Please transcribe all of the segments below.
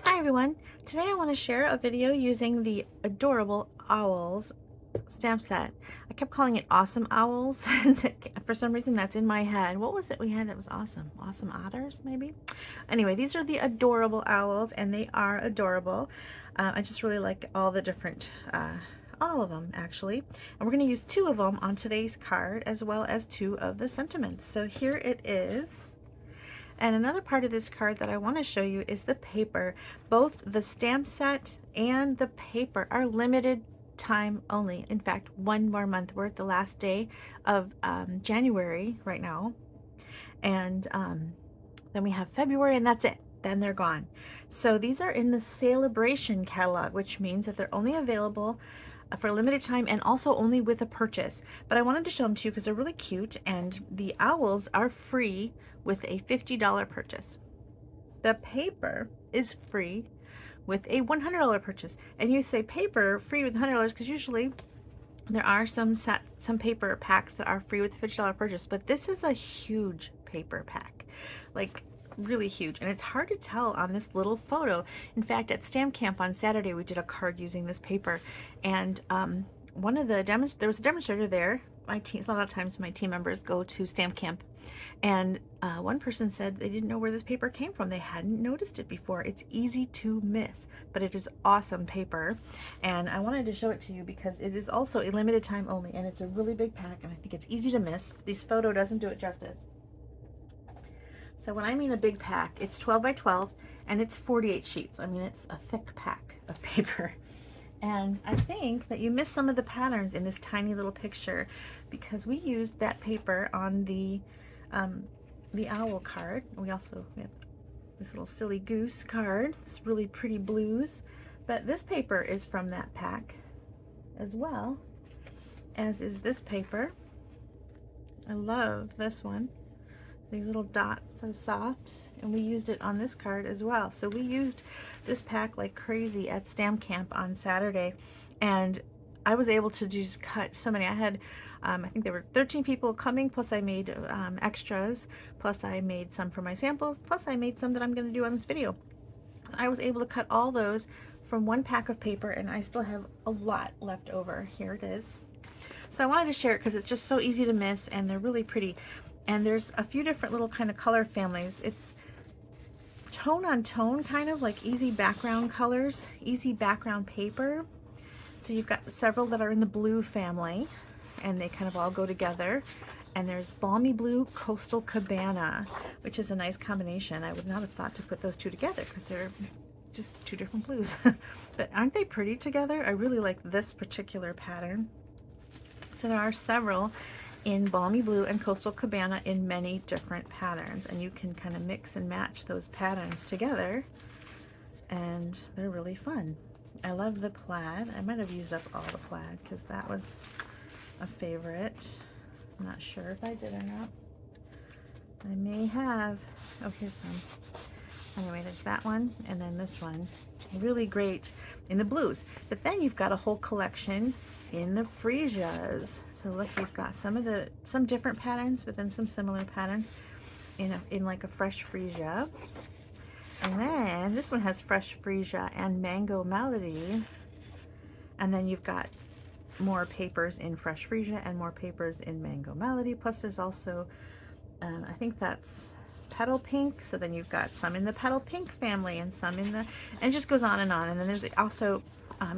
Hi everyone! Today I want to share a video using the Adorable Owls stamp set. I kept calling it Awesome Owls and for some reason that's in my head. What was it we had that was awesome? Awesome Otters maybe? Anyway, these are the Adorable Owls and they are adorable. I just really like all the different, all of them actually. And we're going to use 2 of them on today's card as well as 2 of the sentiments. So here it is. And another part of this card that I want to show you is the paper. Both the stamp set and the paper are limited time only. In fact, 1 more month. We're at the last day of January right now. And then we have February and that's it. Then they're gone. So these are in the Sale-a-Bration catalog, which means that they're only available for a limited time and also only with a purchase. But I wanted to show them to you because they're really cute, and the owls are free with a $50 purchase. The paper is free with a $100 purchase. And you say paper free with $100 because usually there are some paper packs that are free with a $50 purchase, but this is a huge paper pack, like really huge, and it's hard to tell on this little photo. In fact, at Stamp Camp on Saturday we did a card using this paper, and there was a demonstrator there. A lot of times my team members go to Stamp Camp, and one person said they didn't know where this paper came from. They hadn't noticed it before. It's easy to miss, but it is awesome paper, and I wanted to show it to you because it is also a limited time only, and it's a really big pack, and I think it's easy to miss. This photo doesn't do it justice. So when I mean a big pack, it's 12 by 12 and it's 48 sheets. I mean, it's a thick pack of paper. And I think that you missed some of the patterns in this tiny little picture because we used that paper on the owl card. We have this little silly goose card. It's really pretty blues. But this paper is from that pack as well, as is this paper. I love this one. These little dots, so soft, and we used it on this card as well. So we used this pack like crazy at Stamp Camp on Saturday, and I was able to just cut so many. I had, I think there were 13 people coming, plus I made extras, plus I made some for my samples, plus I made some that I'm going to do on this video. I was able to cut all those from 1 pack of paper, and I still have a lot left over. Here it is. So I wanted to share it because it's just so easy to miss, and they're really pretty. And there's a few different little kind of color families. It's tone on tone, kind of like easy background colors, easy background paper. So you've got several that are in the blue family, and they kind of all go together. And there's Balmy Blue, Coastal Cabana, which is a nice combination. I would not have thought to put those 2 together because they're just 2 different blues. But aren't they pretty together? I really like this particular pattern. So there are several in Balmy Blue and Coastal Cabana in many different patterns, and you can kind of mix and match those patterns together, and they're really fun. I love the plaid. I might have used up all the plaid because that was a favorite. I'm not sure if I did or not. I may have. Oh, here's some. Anyway, there's that one, and then this one. Really great in the blues. But then you've got a whole collection in the freesias. So look, you've got some different patterns, but then some similar patterns in like a fresh freesia. And then this one has fresh freesia and mango melody. And then you've got more papers in fresh freesia and more papers in mango melody. Plus there's also, I think that's petal pink. So then you've got some in the petal pink family and some in the, and it just goes on. And then there's also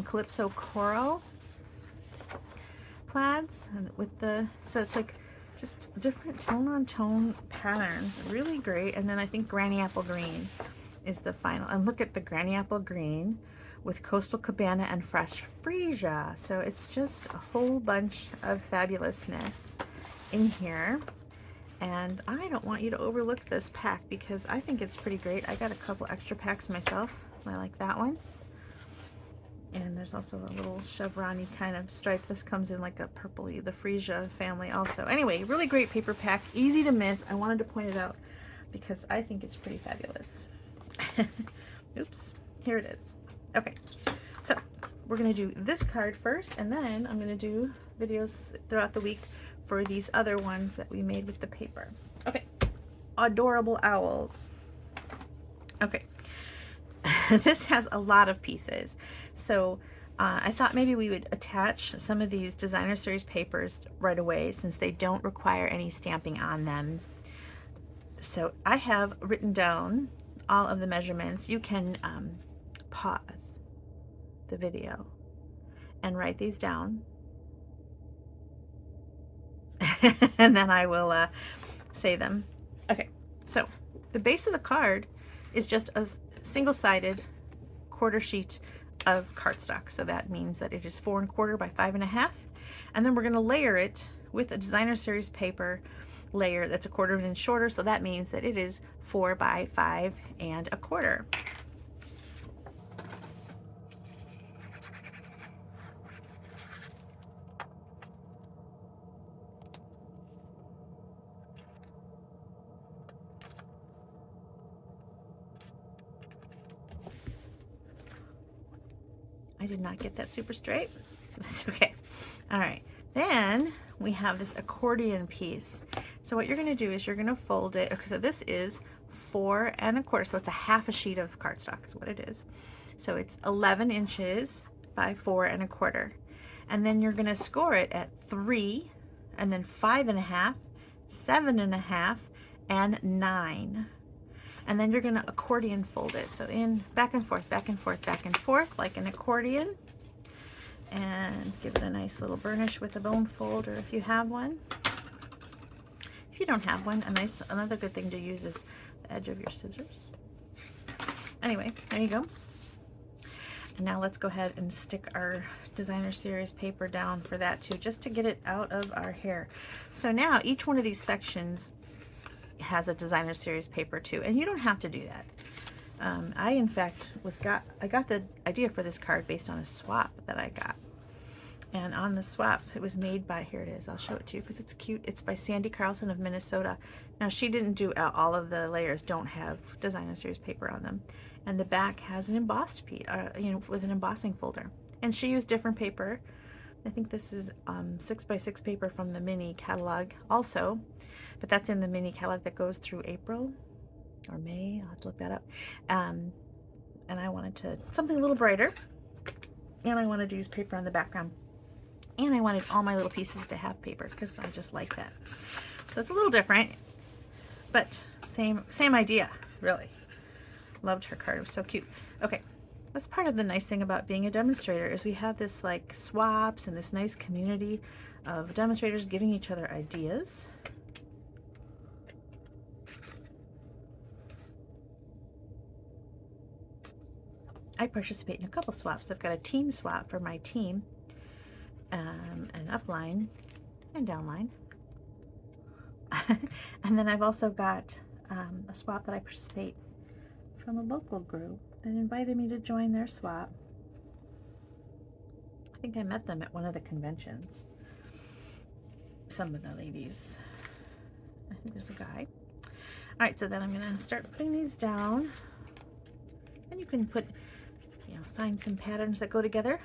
Calypso Coral plaids, and with the, so it's like just different tone on tone patterns, really great. And then I think Granny Apple Green is the final, and look at the Granny Apple Green with Coastal Cabana and fresh freesia. So it's just a whole bunch of fabulousness in here. And I don't want you to overlook this pack because I think it's pretty great. I got a couple extra packs myself. I like that one. And there's also a little chevron-y kind of stripe. This comes in like a purpley, the freesia family also. Anyway, really great paper pack, easy to miss. I wanted to point it out because I think it's pretty fabulous. Oops, here it is. Okay, so we're gonna do this card first, and then I'm gonna do videos throughout the week for these other ones that we made with the paper. Okay, Adorable Owls. Okay, This has a lot of pieces. So I thought maybe we would attach some of these designer series papers right away since they don't require any stamping on them. So I have written down all of the measurements. You can pause the video and write these down. And then I will say them. Okay, so the base of the card is just a single-sided quarter sheet of cardstock. So that means that it is 4 1/4 by 5 1/2. And then we're going to layer it with a designer series paper layer that's 1/4 of an inch shorter. So that means that it is 4 by 5 1/4. I did not get that super straight. That's okay. All right. Then we have this accordion piece. So what you're going to do is you're going to fold it. Okay, so this is 4 1/4. So it's a half a sheet of cardstock is what it is. So it's 11 inches by 4 1/4. And then you're going to score it at 3, and then 5 1/2, 7 1/2, and 9. And then you're going to accordion fold it. So in back and forth, back and forth, back and forth, like an accordion. And give it a nice little burnish with a bone folder if you have one. If you don't have one, another good thing to use is the edge of your scissors. Anyway, there you go. And now let's go ahead and stick our designer series paper down for that too, just to get it out of our hair. So now each one of these sections has a designer series paper too, and you don't have to do that. I in fact I got the idea for this card based on a swap that I got, and on the swap it was made by, here it is, I'll show it to you because it's cute. It's by Sandy Carlson of Minnesota. Now she didn't do all of the layers, don't have designer series paper on them, and the back has an embossed piece, with an embossing folder, and she used different paper. I think this is 6x6 paper from the mini catalog also, but that's in the mini catalog that goes through April or May. I'll have to look that up. And I wanted something a little brighter, and I wanted to use paper on the background, and I wanted all my little pieces to have paper because I just like that. So it's a little different, but same idea, really. Loved her card. It was so cute. Okay. That's part of the nice thing about being a demonstrator is we have this like swaps and this nice community of demonstrators giving each other ideas. I participate in a couple swaps. I've got a team swap for my team, an upline and downline. And then I've also got a swap that I participate from a local group that invited me to join their swap. I think I met them at one of the conventions. Some of the ladies. I think there's a guy. All right, so then I'm going to start putting these down. And you can put, find some patterns that go together.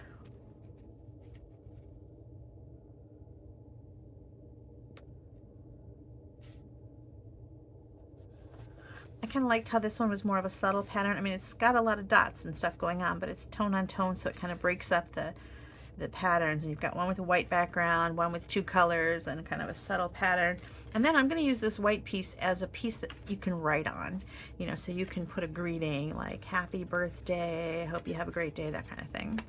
I kind of liked how this one was more of a subtle pattern. I mean, it's got a lot of dots and stuff going on, but it's tone on tone, so it kind of breaks up the patterns. And you've got one with a white background, one with 2 colors, and kind of a subtle pattern. And then I'm going to use this white piece as a piece that you can write on, so you can put a greeting like happy birthday, I hope you have a great day, that kind of thing.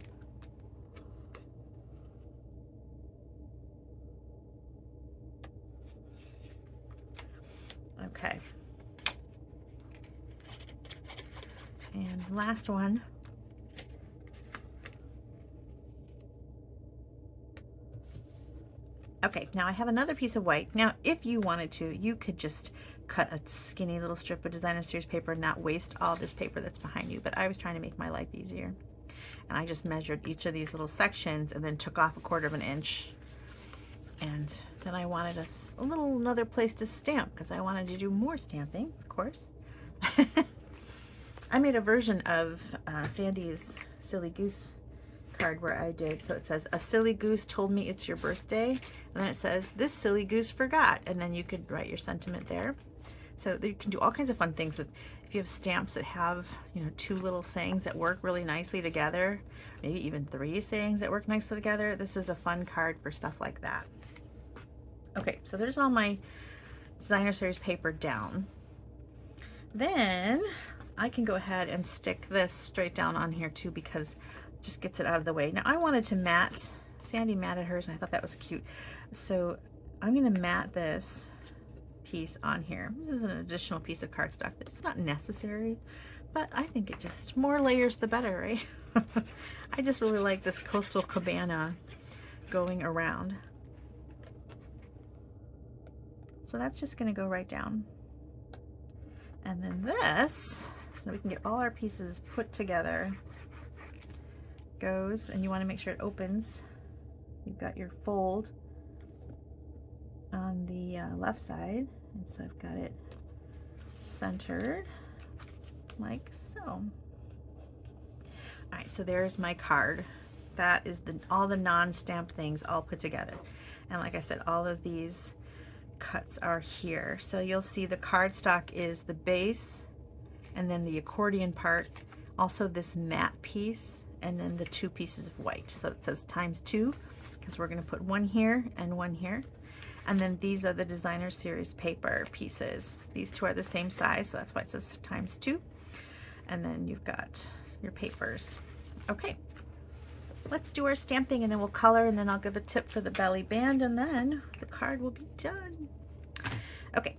Okay. And last one. Okay, now I have another piece of white. Now, if you wanted to, you could just cut a skinny little strip of designer series paper and not waste all this paper that's behind you, but I was trying to make my life easier. And I just measured each of these little sections and then took off 1/4 of an inch. And then I wanted another place to stamp because I wanted to do more stamping, of course. I made a version of Sandy's Silly Goose card where I did, so it says, a silly goose told me it's your birthday, and then it says, this silly goose forgot, and then you could write your sentiment there. So you can do all kinds of fun things with, if you have stamps that have, you know, 2 little sayings that work really nicely together, maybe even 3 sayings that work nicely together. This is a fun card for stuff like that. Okay, so there's all my designer series paper down. Then I can go ahead and stick this straight down on here too, because it just gets it out of the way. Now I wanted to matte, Sandy matted hers and I thought that was cute. So I'm gonna matte this piece on here. This is an additional piece of cardstock that's not necessary, but I think it just, more layers the better, right? I just really like this coastal cabana going around. So that's just gonna go right down. And then this, so we can get all our pieces put together, goes, and you wanna make sure it opens. You've got your fold on the left side, and so I've got it centered like so. All right, so there's my card. That is all the non-stamped things all put together. And like I said, all of these cuts are here. So you'll see the cardstock is the base, and then the accordion part, also this matte piece, and then the 2 pieces of white. So it says ×2, because we're going to put 1 here and 1 here. And then these are the designer series paper pieces. These 2 are the same size, so that's why it says ×2. And then you've got your papers. Okay, let's do our stamping, and then we'll color, and then I'll give a tip for the belly band, and then the card will be done. Okay,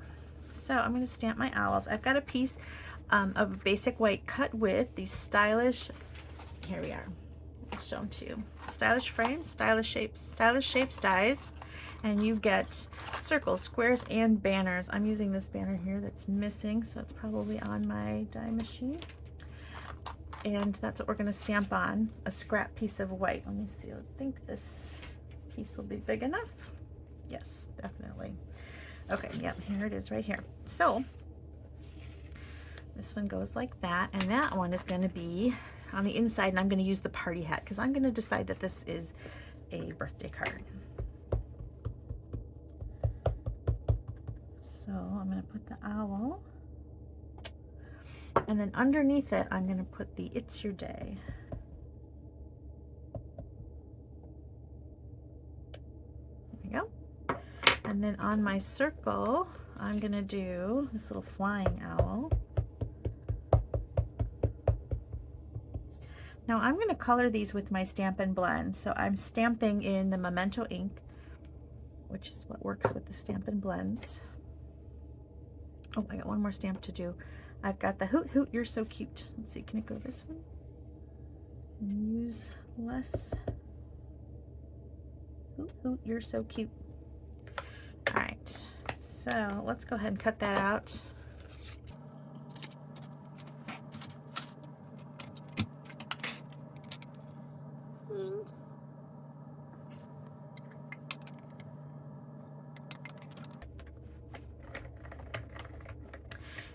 so I'm going to stamp my owls. I've got a piece of basic white cut with these stylish, here we are, I'll show them to you, stylish frames, stylish shapes dies, and you get circles, squares, and banners. I'm using this banner here that's missing, so it's probably on my die machine. And that's what we're going to stamp on, a scrap piece of white. Let me see, I think this piece will be big enough. Yes, definitely. Okay, yep, here it is right here. So this one goes like that, and that one is going to be on the inside, and I'm going to use the party hat because I'm going to decide that this is a birthday card. So I'm going to put the owl, and then underneath it I'm going to put the "It's Your Day." There we go. And then on my circle I'm going to do this little flying owl. Now I'm going to color these with my Stampin' Blend. So I'm stamping in the Memento ink, which is what works with the Stampin' Blends. Oh, I got one more stamp to do. I've got the "Hoot Hoot, You're So Cute." Let's see, can it go this one? And use less. "Hoot Hoot, You're So Cute." All right, so let's go ahead and cut that out.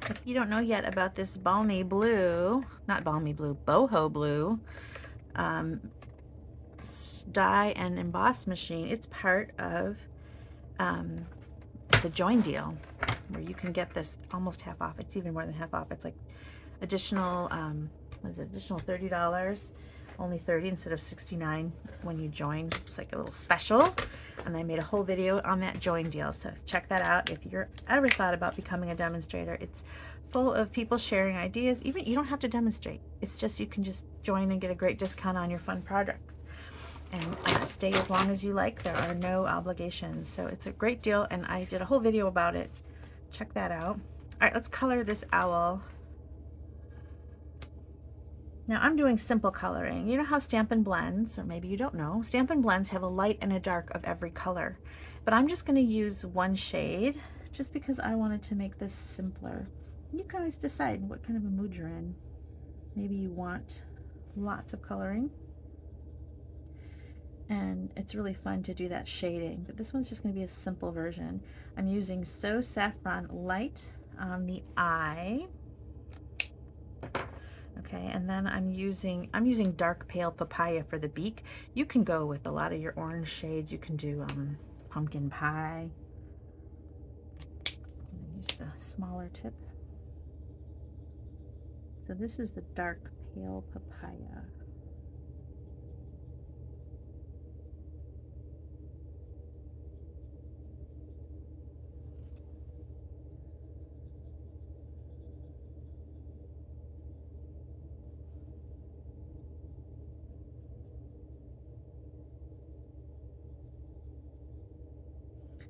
If you don't know yet about this balmy blue, not balmy blue, boho blue die and emboss machine, it's part of, it's a join deal where you can get this almost half off. It's even more than half off. It's like additional, what is it, additional $30, only 30 instead of 69 when you join. It's like a little special, and I made a whole video on that join deal, so check that out if you're ever thought about becoming a demonstrator. It's full of people sharing ideas. Even you don't have to demonstrate, it's just you can just join and get a great discount on your fun projects, and stay as long as you like. There are no obligations, so it's a great deal, and I did a whole video about it. Check that out. All right, let's color this owl. Now I'm doing simple coloring. You know how Stampin' Blends, or maybe you don't know, Stampin' Blends have a light and a dark of every color. But I'm just going to use one shade just because I wanted to make this simpler. You guys decide what kind of a mood you're in. Maybe you want lots of coloring, and it's really fun to do that shading, but this one's just going to be a simple version. I'm using So Saffron Light on the eye. Okay, and then I'm using dark pale papaya for the beak. You can go with a lot of your orange shades. You can do pumpkin pie. use the smaller tip. So this is the dark pale papaya.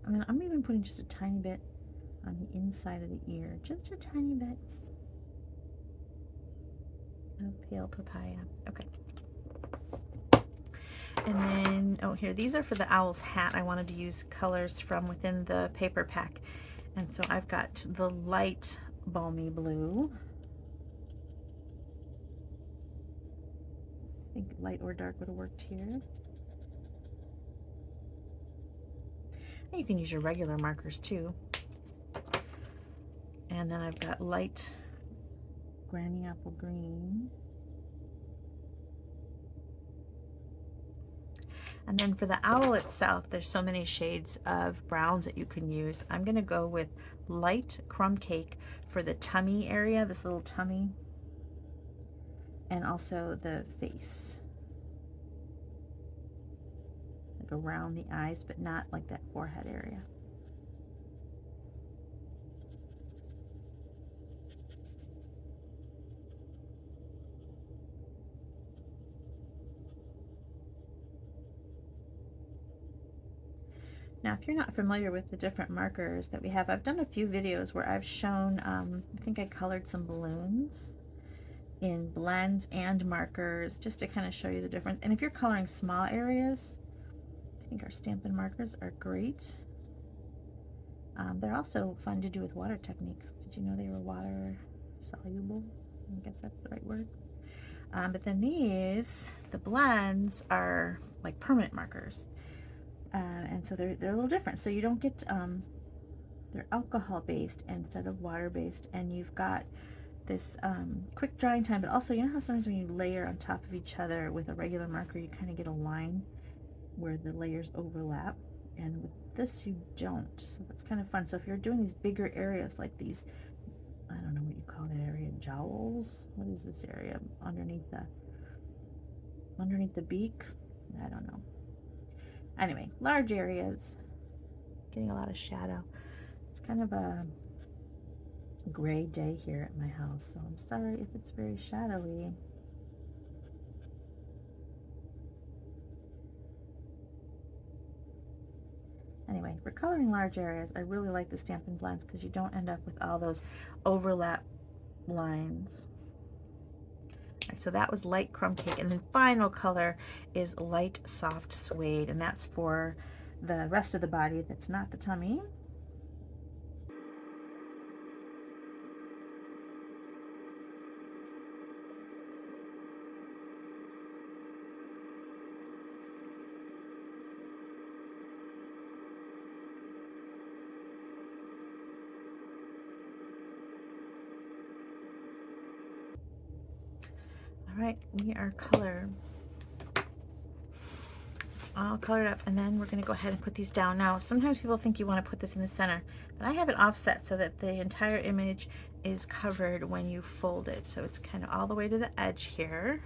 And then I'm even putting just a tiny bit on the inside of the ear, just a tiny bit of pale papaya. Okay. And then, oh, here, these are for the owl's hat. I wanted to use colors from within the paper pack. And so I've got the light balmy blue. I think light or dark would have worked here. And you can use your regular markers too. And then I've got light granny apple green. And then for the owl itself, there's so many shades of browns that you can use. I'm gonna go with light crumb cake for the tummy area, this little tummy, and also the face. Like around the eyes, but not like that forehead area. Now, if you're not familiar with the different markers that we have, I've done a few videos where I've shown, I think I colored some balloons in blends and markers just to kind of show you the difference. And if you're coloring small areas, I think our Stampin' markers are great. They're also fun to do with water techniques. Did you know they were water soluble? I guess that's the right word. But then these, the blends, are like permanent markers. And so they're a little different. So you don't get, they're alcohol based instead of water based, and you've got this quick drying time, but also, you know how sometimes when you layer on top of each other with a regular marker, you kind of get a line where the layers overlap, and with this you don't. So that's kind of fun. So if you're doing these bigger areas like these, I don't know what you call that area, jowls? What is this area underneath the beak? I don't know. Anyway, large areas, getting a lot of shadow. It's kind of a gray day here at my house, so I'm sorry if it's very shadowy. Anyway, for coloring large areas, I really like the Stampin' blends because you don't end up with all those overlap lines. Right, so that was light crumb cake, and then final color is light soft suede, and that's for the rest of the body that's not the tummy. All right, we are all colored up, and then we're going to go ahead and put these down. Now, sometimes people think you want to put this in the center, but I have it offset so that the entire image is covered when you fold it. So it's kind of all the way to the edge here.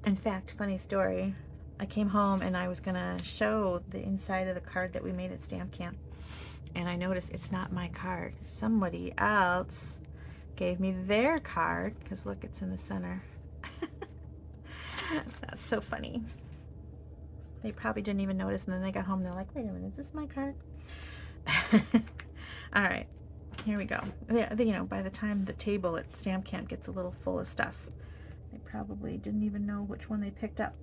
In fact, funny story, I came home and I was gonna show the inside of the card that we made at Stamp Camp, and I noticed it's not my card. Somebody else gave me their card, because look, it's in the center. That's so funny. They probably didn't even notice, and then they got home and they're like, wait a minute, is this my card? All right, here we go. Yeah, you know, by the time the table at Stamp Camp gets a little full of stuff, they probably didn't even know which one they picked up.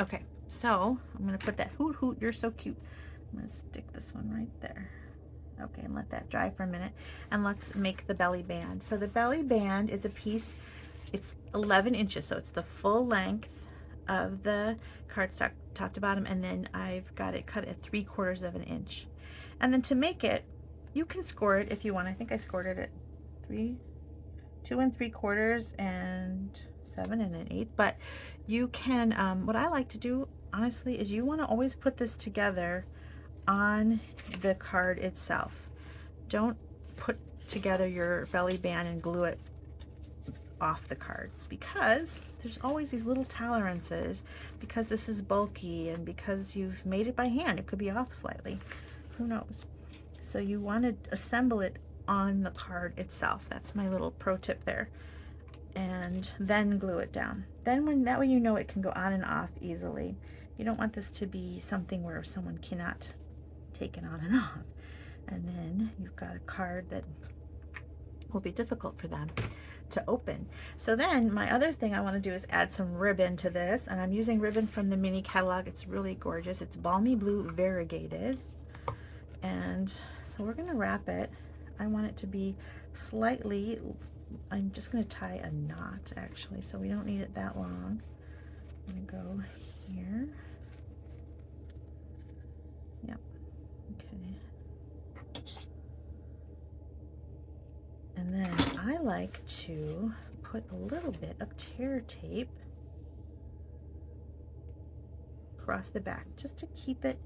Okay, so I'm gonna put that hoot hoot, you're so cute. I'm gonna stick this one right there. Okay, and let that dry for a minute. And let's make the belly band. So the belly band is a piece, it's 11 inches, so it's the full length of the cardstock top to bottom, and then I've got it cut at 3/4 of an inch. And then to make it, You can score it if you want. I think I scored it at 2 3/4 and 7 1/8. But you can, what I like to do, honestly, is you want to always put this together on the card itself. Don't put together your belly band and glue it off the card, because there's always these little tolerances, because this is bulky and because you've made it by hand. It could be off slightly. Who knows? So you want to assemble it on the card itself. That's my little pro tip there. And then glue it down. Then that way you know it can go on and off easily. You don't want this to be something where someone cannot take it on and off. And then you've got a card that will be difficult for them to open. So then my other thing I want to do is add some ribbon to this, and I'm using ribbon from the mini catalog. It's really gorgeous. It's balmy blue variegated. And so we're going to wrap it. I want it to be slightly, I'm just going to tie a knot actually, so we don't need it that long. I'm going to go here. Yep. Okay. And then I like to put a little bit of tear tape across the back, just to keep it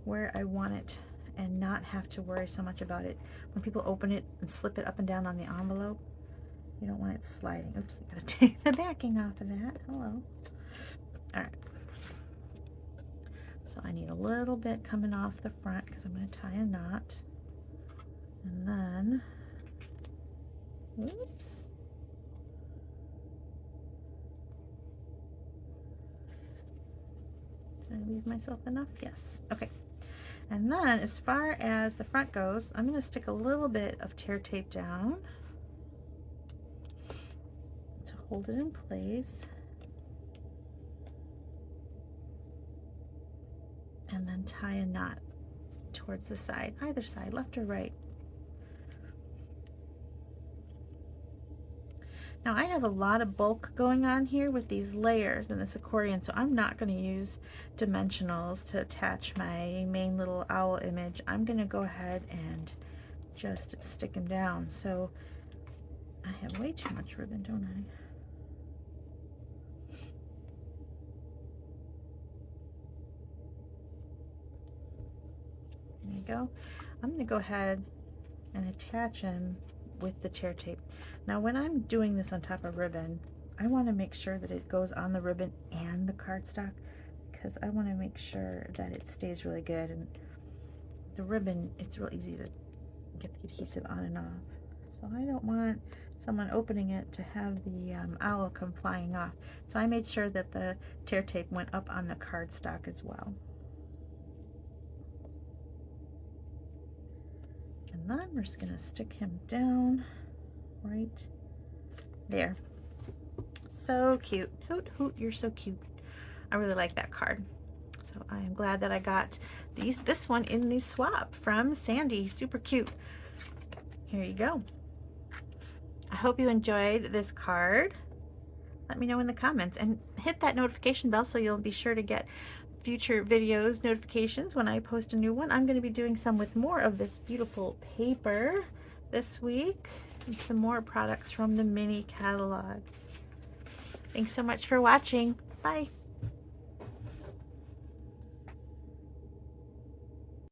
where I want it and not have to worry so much about it. When people open it and slip it up and down on the envelope, you don't want it sliding. Oops, I gotta take the backing off of that. Hello. All right. So I need a little bit coming off the front because I'm going to tie a knot. And then, oops. Did I leave myself enough? Yes. Okay. And then as far as the front goes, I'm going to stick a little bit of tear tape down to hold it in place. And then tie a knot towards the side, either side, left or right. Now I have a lot of bulk going on here with these layers in this accordion, so I'm not going to use dimensionals to attach my main little owl image. I'm going to go ahead and just stick them down. So I have way too much ribbon, don't I? There you go. I'm going to go ahead and attach them with the tear tape. Now when I'm doing this on top of ribbon, I want to make sure that it goes on the ribbon and the cardstock, because I want to make sure that it stays really good. And the ribbon, it's real easy to get the adhesive on and off. So I don't want someone opening it to have the owl come flying off. So I made sure that the tear tape went up on the cardstock as well. And then we're just going to stick him down right there. So cute. Hoot hoot, you're so cute. I really like that card. So I am glad that I got this one in the swap from Sandy. Super cute. Here you go. I hope you enjoyed this card. Let me know in the comments and hit that notification bell so you'll be sure to get future videos notifications when I post a new one. I'm going to be doing some with more of this beautiful paper this week and some more products from the mini catalog. Thanks so much for watching. Bye.